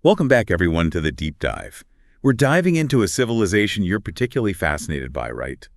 Welcome back, everyone, to the Deep Dive. We're diving into a civilization you're particularly fascinated by, right?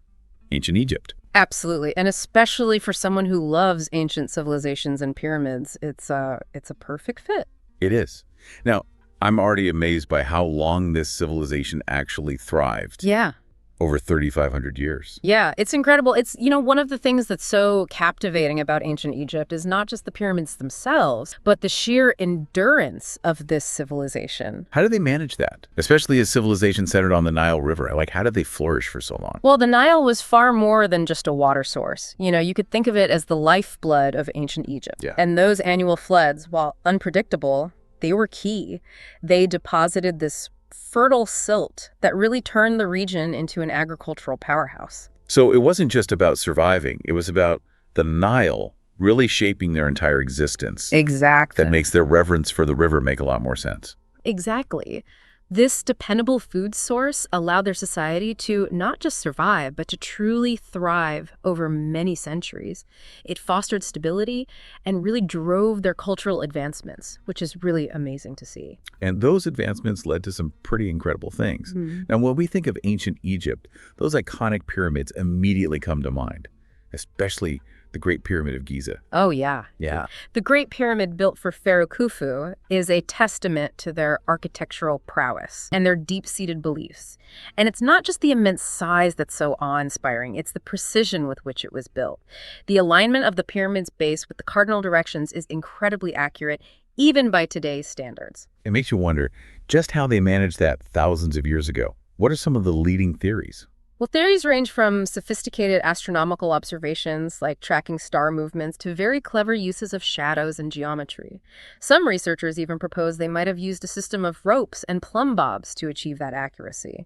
Ancient Egypt. Absolutely, and especially for someone who loves ancient civilizations and pyramids, it's a perfect fit. It is. Now, I'm already amazed by how long this civilization actually thrived. Yeah. Over 3,500 years. Yeah, it's incredible. It's one of the things that's so captivating about ancient Egypt is not just the pyramids themselves, but the sheer endurance of this civilization. How did they manage that? Especially a civilization centered on the Nile River. Like, how did they flourish for so long? Well, the Nile was far more than just a water source. You could think of it as the lifeblood of ancient Egypt. Yeah. And those annual floods, while unpredictable, they were key. They deposited this fertile silt that really turned the region into an agricultural powerhouse. So it wasn't just about surviving. It was about the Nile really shaping their entire existence. Exactly. That makes their reverence for the river make a lot more sense. Exactly. This dependable food source allowed their society to not just survive, but to truly thrive over many centuries. It fostered stability and really drove their cultural advancements, which is really amazing to see. And those advancements led to some pretty incredible things. Now, when we think of ancient Egypt, those iconic pyramids immediately come to mind, especially the Great Pyramid of Giza. Oh, yeah. Yeah. The Great Pyramid built for Pharaoh Khufu is a testament to their architectural prowess and their deep-seated beliefs. And it's not just the immense size that's so awe-inspiring, it's the precision with which it was built. The alignment of the pyramid's base with the cardinal directions is incredibly accurate, even by today's standards. It makes you wonder just how they managed that thousands of years ago. What are some of the leading theories? Well, theories range from sophisticated astronomical observations, like tracking star movements, to very clever uses of shadows and geometry. Some researchers even propose they might have used a system of ropes and plumb bobs to achieve that accuracy.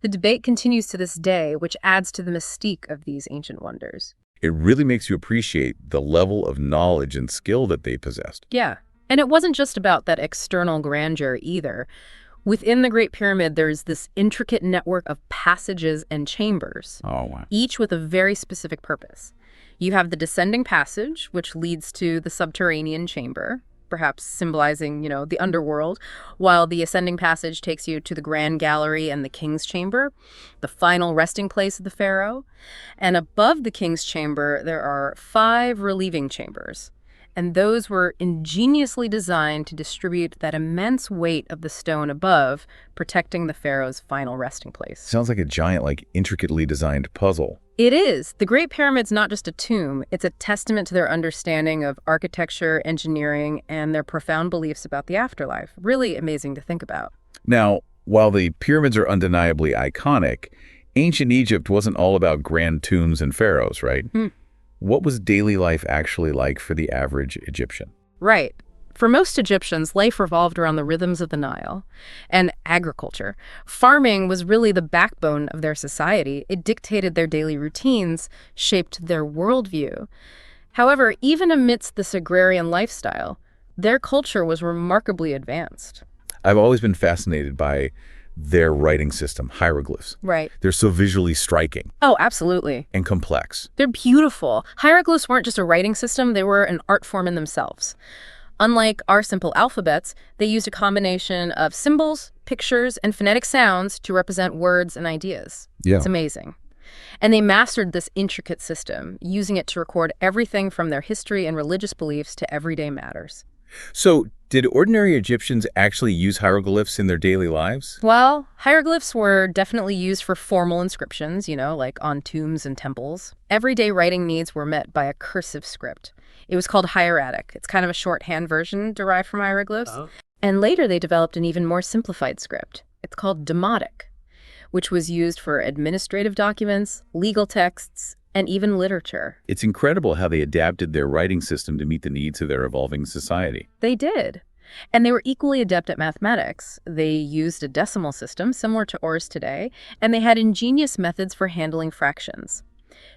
The debate continues to this day, which adds to the mystique of these ancient wonders. It really makes you appreciate the level of knowledge and skill that they possessed. Yeah, and it wasn't just about that external grandeur either. Within the Great Pyramid, there's this intricate network of passages and chambers, Oh, wow. each with a very specific purpose. You have the descending passage, which leads to the subterranean chamber, perhaps symbolizing, the underworld, while the ascending passage takes you to the grand gallery and the king's chamber, the final resting place of the pharaoh. And above the king's chamber, there are 5 relieving chambers. And those were ingeniously designed to distribute that immense weight of the stone above, protecting the pharaoh's final resting place. Sounds like a giant, intricately designed puzzle. It is. The Great Pyramid's not just a tomb. It's a testament to their understanding of architecture, engineering, and their profound beliefs about the afterlife. Really amazing to think about. Now, while the pyramids are undeniably iconic, ancient Egypt wasn't all about grand tombs and pharaohs, right? What was daily life actually like for the average Egyptian? Right. For most Egyptians, life revolved around the rhythms of the Nile and agriculture. Farming was really the backbone of their society. It dictated their daily routines, shaped their worldview. However, even amidst this agrarian lifestyle, their culture was remarkably advanced. I've always been fascinated by their writing system, hieroglyphs. Right. They're so visually striking Oh, absolutely. and complex. They're beautiful. Hieroglyphs weren't just a writing system, they were an art form in themselves. Unlike our simple alphabets, they used a combination of symbols, pictures, and phonetic sounds to represent words and ideas. Yeah. It's amazing. And they mastered this intricate system, using it to record everything from their history and religious beliefs to everyday matters. So, did ordinary Egyptians actually use hieroglyphs in their daily lives? Well, hieroglyphs were definitely used for formal inscriptions, like on tombs and temples. Everyday writing needs were met by a cursive script. It was called hieratic. It's kind of a shorthand version derived from hieroglyphs. Oh. And later they developed an even more simplified script. It's called demotic, which was used for administrative documents, legal texts, and even literature. It's incredible how they adapted their writing system to meet the needs of their evolving society. They did. And they were equally adept at mathematics. They used a decimal system similar to ours today, and they had ingenious methods for handling fractions.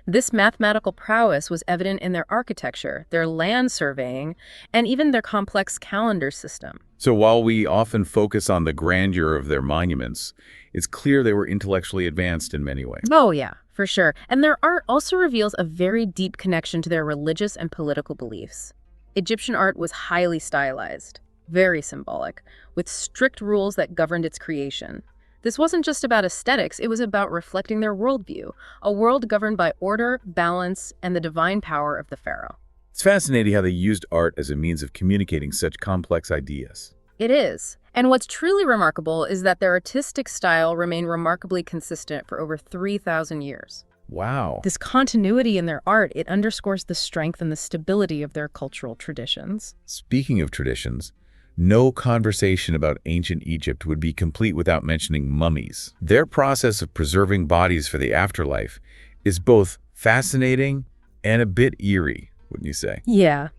This mathematical prowess was evident in their architecture, their land surveying, and even their complex calendar system. So while we often focus on the grandeur of their monuments, it's clear they were intellectually advanced in many ways. Oh, yeah, for sure. And their art also reveals a very deep connection to their religious and political beliefs. Egyptian art was highly stylized. very symbolic, with strict rules that governed its creation. This wasn't just about aesthetics, it was about reflecting their worldview, a world governed by order, balance, and the divine power of the pharaoh. It's fascinating how they used art as a means of communicating such complex ideas. It is. And what's truly remarkable is that their artistic style remained remarkably consistent for over 3,000 years. Wow. This continuity in their art, it underscores the strength and the stability of their cultural traditions. Speaking of traditions, no conversation about ancient Egypt would be complete without mentioning mummies. Their process of preserving bodies for the afterlife is both fascinating and a bit eerie, wouldn't you say? Yeah.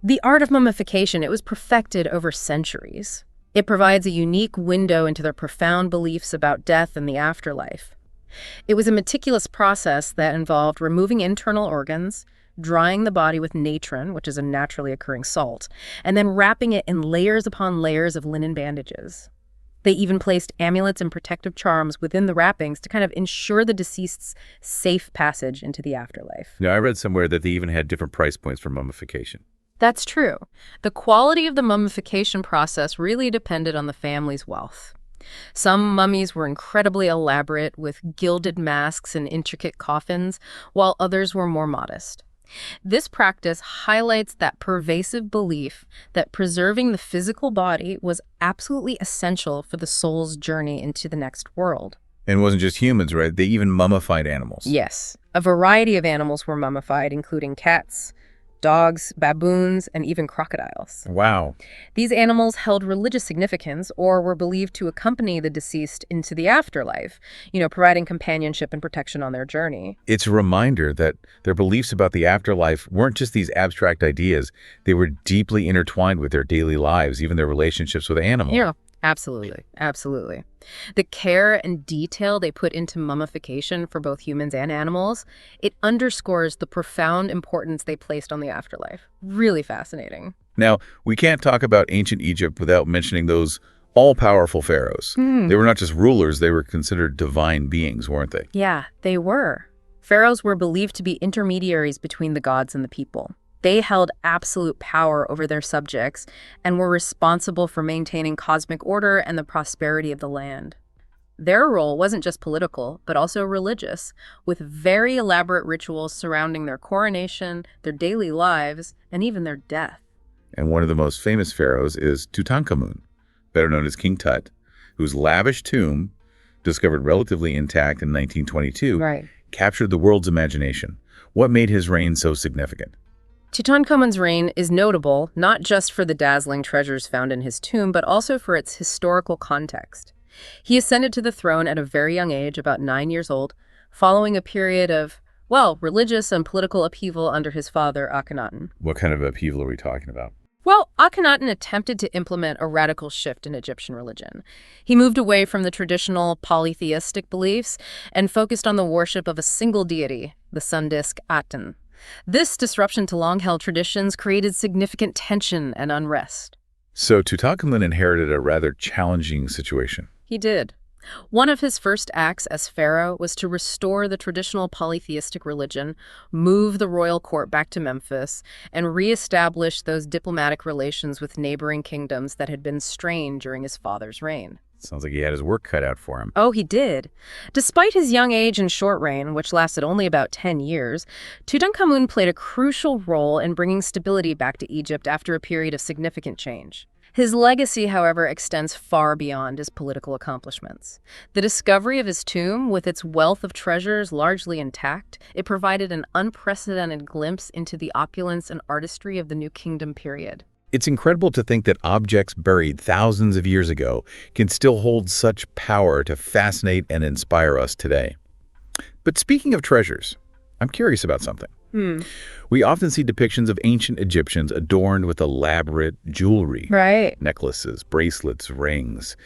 The art of mummification, it was perfected over centuries. It provides a unique window into their profound beliefs about death and the afterlife. It was a meticulous process that involved removing internal organs, drying the body with natron, which is a naturally occurring salt, and then wrapping it in layers upon layers of linen bandages. They even placed amulets and protective charms within the wrappings to kind of ensure the deceased's safe passage into the afterlife. Now, I read somewhere that they even had different price points for mummification. That's true. The quality of the mummification process really depended on the family's wealth. Some mummies were incredibly elaborate, with gilded masks and intricate coffins, while others were more modest. This practice highlights that pervasive belief that preserving the physical body was absolutely essential for the soul's journey into the next world. And it wasn't just humans, right? They even mummified animals. Yes, a variety of animals were mummified, including cats, dogs, baboons, and even crocodiles. Wow. These animals held religious significance or were believed to accompany the deceased into the afterlife, providing companionship and protection on their journey. It's a reminder that their beliefs about the afterlife weren't just these abstract ideas. They were deeply intertwined with their daily lives, even their relationships with animals. Yeah, absolutely. Absolutely. The care and detail they put into mummification for both humans and animals, it underscores the profound importance they placed on the afterlife. Really fascinating. Now, we can't talk about ancient Egypt without mentioning those all-powerful pharaohs. They were not just rulers, they were considered divine beings, weren't they? Yeah, they were. Pharaohs were believed to be intermediaries between the gods and the people. They held absolute power over their subjects and were responsible for maintaining cosmic order and the prosperity of the land. Their role wasn't just political, but also religious, with very elaborate rituals surrounding their coronation, their daily lives, and even their death. And one of the most famous pharaohs is Tutankhamun, better known as King Tut, whose lavish tomb, discovered relatively intact in 1922, captured the world's imagination. What made his reign so significant? Tutankhamun's reign is notable not just for the dazzling treasures found in his tomb, but also for its historical context. He ascended to the throne at a very young age, about 9 years old, following a period of, religious and political upheaval under his father, Akhenaten. What kind of upheaval are we talking about? Well, Akhenaten attempted to implement a radical shift in Egyptian religion. He moved away from the traditional polytheistic beliefs and focused on the worship of a single deity, the sun disk Aten. This disruption to long-held traditions created significant tension and unrest. So Tutankhamun inherited a rather challenging situation. He did. One of his first acts as pharaoh was to restore the traditional polytheistic religion, move the royal court back to Memphis, and reestablish those diplomatic relations with neighboring kingdoms that had been strained during his father's reign. Sounds like he had his work cut out for him. Oh, he did. Despite his young age and short reign, which lasted only about 10 years, Tutankhamun played a crucial role in bringing stability back to Egypt after a period of significant change. His legacy, however, extends far beyond his political accomplishments. The discovery of his tomb, with its wealth of treasures largely intact, it provided an unprecedented glimpse into the opulence and artistry of the New Kingdom period. It's incredible to think that objects buried thousands of years ago can still hold such power to fascinate and inspire us today. But speaking of treasures, I'm curious about something. We often see depictions of ancient Egyptians adorned with elaborate jewelry. Right. Necklaces, bracelets, rings,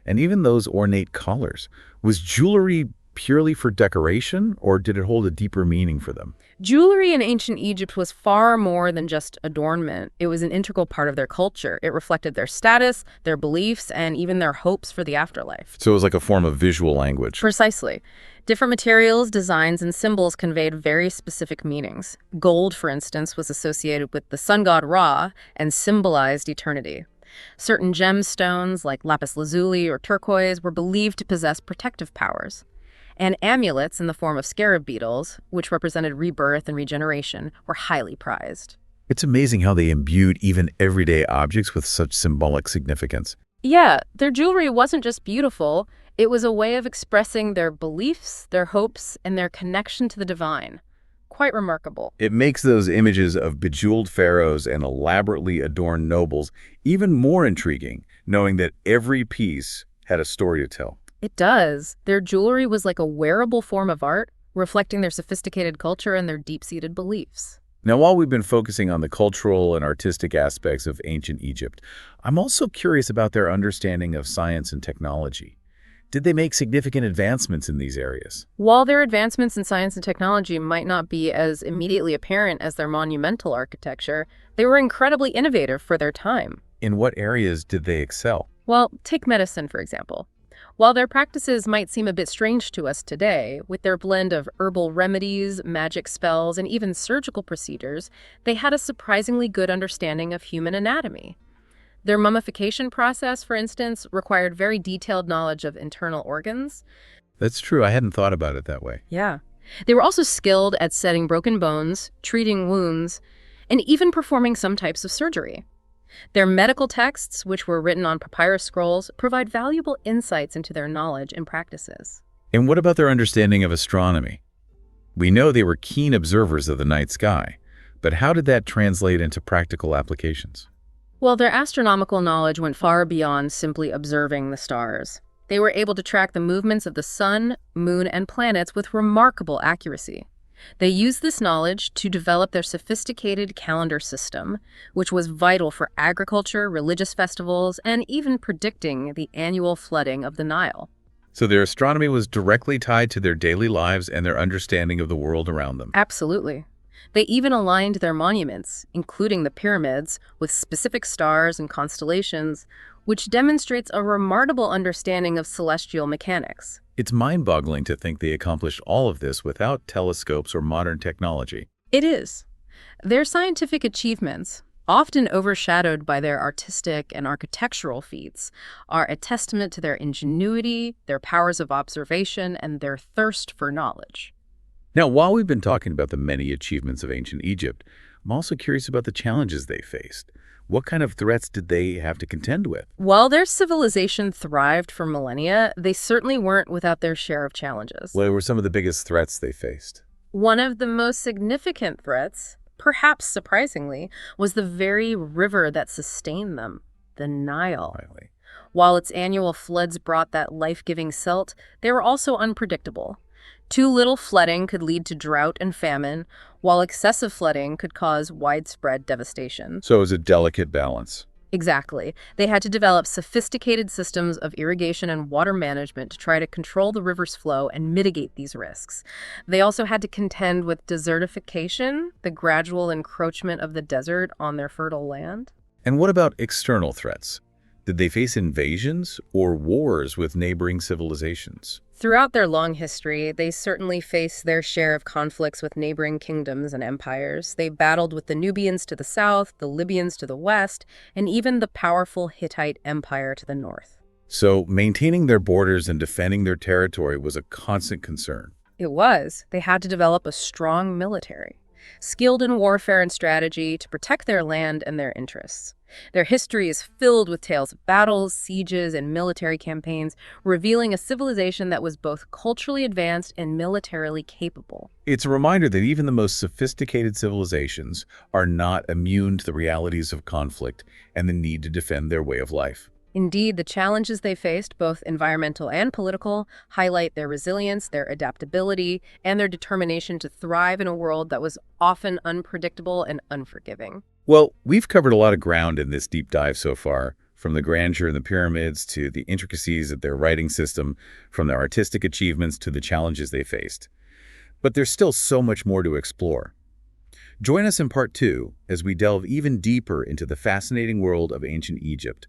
and even those ornate collars. Was jewelry purely for decoration, or did it hold a deeper meaning for them? Jewelry in ancient Egypt was far more than just adornment. It was an integral part of their culture. It reflected their status, their beliefs, and even their hopes for the afterlife. So it was like a form of visual language. Precisely. Different materials, designs, and symbols conveyed very specific meanings. Gold, for instance, was associated with the sun god Ra and symbolized eternity. Certain gemstones, like lapis lazuli or turquoise, were believed to possess protective powers. And amulets in the form of scarab beetles, which represented rebirth and regeneration, were highly prized. It's amazing how they imbued even everyday objects with such symbolic significance. Yeah, their jewelry wasn't just beautiful, it was a way of expressing their beliefs, their hopes, and their connection to the divine. Quite remarkable. It makes those images of bejeweled pharaohs and elaborately adorned nobles even more intriguing, knowing that every piece had a story to tell. It does. Their jewelry was like a wearable form of art, reflecting their sophisticated culture and their deep-seated beliefs. Now, while we've been focusing on the cultural and artistic aspects of ancient Egypt, I'm also curious about their understanding of science and technology. Did they make significant advancements in these areas? While their advancements in science and technology might not be as immediately apparent as their monumental architecture, they were incredibly innovative for their time. In what areas did they excel? Well, take medicine, for example. While their practices might seem a bit strange to us today, with their blend of herbal remedies, magic spells, and even surgical procedures, they had a surprisingly good understanding of human anatomy. Their mummification process, for instance, required very detailed knowledge of internal organs. That's true. I hadn't thought about it that way. Yeah. They were also skilled at setting broken bones, treating wounds, and even performing some types of surgery. Their medical texts, which were written on papyrus scrolls, provide valuable insights into their knowledge and practices. And what about their understanding of astronomy? We know they were keen observers of the night sky, but how did that translate into practical applications? Well, their astronomical knowledge went far beyond simply observing the stars. They were able to track the movements of the sun, moon, and planets with remarkable accuracy. They used this knowledge to develop their sophisticated calendar system, which was vital for agriculture, religious festivals, and even predicting the annual flooding of the Nile. So their astronomy was directly tied to their daily lives and their understanding of the world around them. Absolutely. They even aligned their monuments, including the pyramids, with specific stars and constellations, which demonstrates a remarkable understanding of celestial mechanics. It's mind-boggling to think they accomplished all of this without telescopes or modern technology. It is. Their scientific achievements, often overshadowed by their artistic and architectural feats, are a testament to their ingenuity, their powers of observation, and their thirst for knowledge. Now, while we've been talking about the many achievements of ancient Egypt, I'm also curious about the challenges they faced. What kind of threats did they have to contend with? While their civilization thrived for millennia, they certainly weren't without their share of challenges. What were some of the biggest threats they faced? One of the most significant threats, perhaps surprisingly, was the very river that sustained them, the Nile. Finally. While its annual floods brought that life-giving silt, they were also unpredictable. Too little flooding could lead to drought and famine, while excessive flooding could cause widespread devastation. So it was a delicate balance. Exactly. They had to develop sophisticated systems of irrigation and water management to try to control the river's flow and mitigate these risks. They also had to contend with desertification, the gradual encroachment of the desert on their fertile land. And what about external threats? Did they face invasions or wars with neighboring civilizations? Throughout their long history, they certainly faced their share of conflicts with neighboring kingdoms and empires. They battled with the Nubians to the south, the Libyans to the west, and even the powerful Hittite Empire to the north. So maintaining their borders and defending their territory was a constant concern. It was. They had to develop a strong military, skilled in warfare and strategy to protect their land and their interests. Their history is filled with tales of battles, sieges, and military campaigns, revealing a civilization that was both culturally advanced and militarily capable. It's a reminder that even the most sophisticated civilizations are not immune to the realities of conflict and the need to defend their way of life. Indeed, the challenges they faced, both environmental and political, highlight their resilience, their adaptability, and their determination to thrive in a world that was often unpredictable and unforgiving. Well, we've covered a lot of ground in this deep dive so far, from the grandeur in the pyramids to the intricacies of their writing system, from their artistic achievements to the challenges they faced. But there's still so much more to explore. Join us in part 2 as we delve even deeper into the fascinating world of ancient Egypt.